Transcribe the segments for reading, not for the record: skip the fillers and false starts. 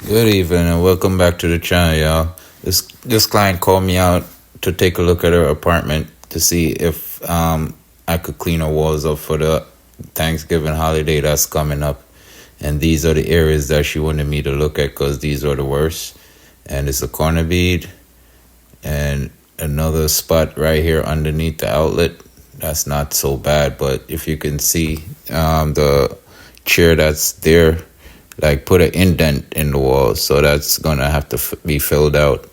Good evening and welcome back to the channel, y'all. This client called me out to take a look at her apartment to see if I could clean her walls up for the Thanksgiving holiday that's coming up. And these are the areas that she wanted me to look at because these are the worst. And it's a corner bead and another spot right here underneath the outlet. That's not so bad, but if you can see the chair that's there, like put an indent in the wall, so that's gonna have to be filled out.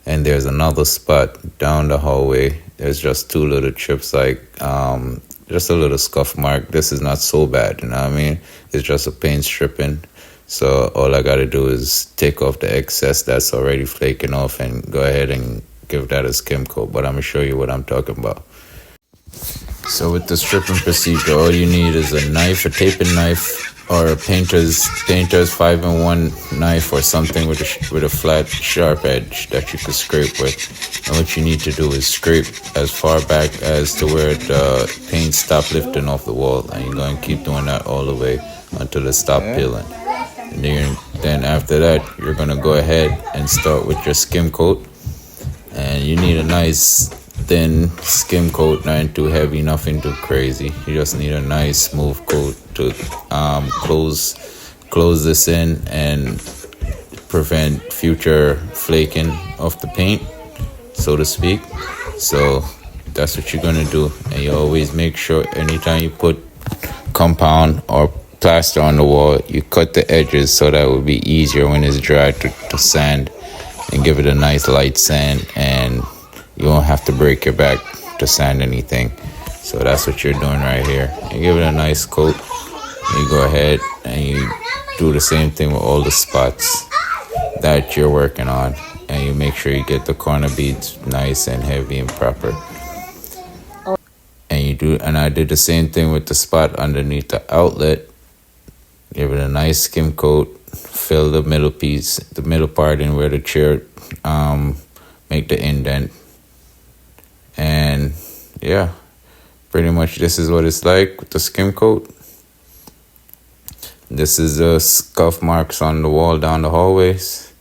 And there's another spot down the hallway. There's just two little chips, like just a little scuff mark. This is not so bad, you know what I mean? It's just a paint stripping. So all I gotta do is take off the excess that's already flaking off and go ahead and give that a skim coat. But I'm gonna show you what I'm talking about. So with the stripping procedure, all you need is a knife, a taping knife, or a painter's 5-in-1 knife or something with a flat, sharp edge that you could scrape with. And what you need to do is scrape as far back as to where the paint stop lifting off the wall, and you're going to keep doing that all the way until it stop peeling. And then after that, you're going to go ahead and start with your skim coat, and you need a nice thin skim coat, nothing too heavy, nothing too crazy. You just need a nice smooth coat to close this in and prevent future flaking of the paint, so to speak. So that's what you're gonna do, and you always make sure anytime you put compound or plaster on the wall, you cut the edges so that it will be easier when it's dry to sand, and give it a nice light sand, and you won't have to break your back to sand anything. So that's what you're doing right here. You give it a nice coat. You go ahead and you do the same thing with all the spots that you're working on. And you make sure you get the corner beads nice and heavy and proper. And I did the same thing with the spot underneath the outlet. Give it a nice skim coat. Fill the middle piece, the middle part in where the chair, make the indent. And yeah, pretty much this is what it's like with the skim coat. This is the scuff marks on the wall down the hallways.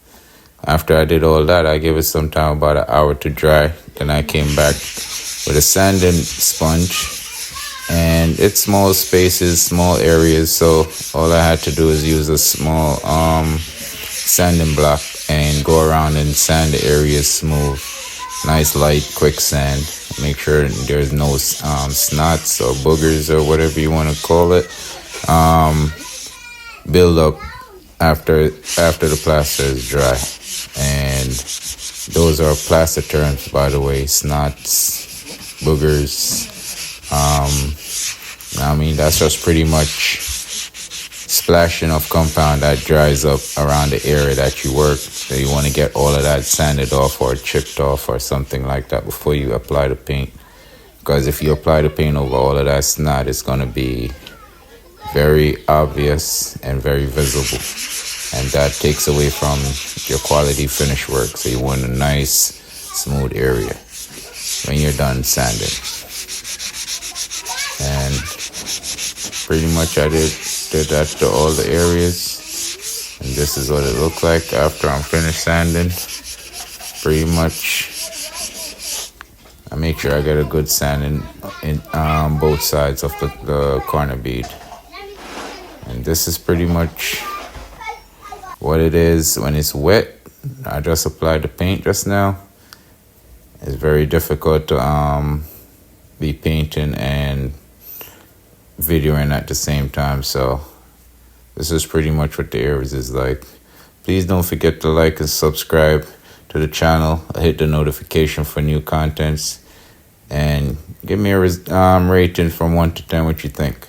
After I did all that, I gave it some time, about an hour to dry. Then I came back with a sanding sponge, and it's small spaces, small areas, so all I had to do is use a small sanding block and go around and sand the areas smooth. Nice light quick sand. Make sure there's no snots or boogers or whatever you want to call it build up after the plaster is dry. And those are plaster terms, by the way. Snots, boogers, I mean, that's just pretty much splashing of compound that dries up around the area that you work. So you want to get all of that sanded off or chipped off or something like that before you apply the paint. Because if you apply the paint over all of that snot, it's going to be very obvious and very visible. And that takes away from your quality finish work. So you want a nice, smooth area when you're done sanding. And pretty much I did that to all the areas, and this is what it looked like after I'm finished sanding. Pretty much I make sure I get a good sanding in both sides of the corner bead. And this is pretty much what it is when it's wet. I just applied the paint just now. It's very difficult to be painting and videoing at the same time, so this is pretty much what the areas is like. Please don't forget to like and subscribe to the channel. Hit the notification for new contents, and give me a rating from 1 to 10 what you think.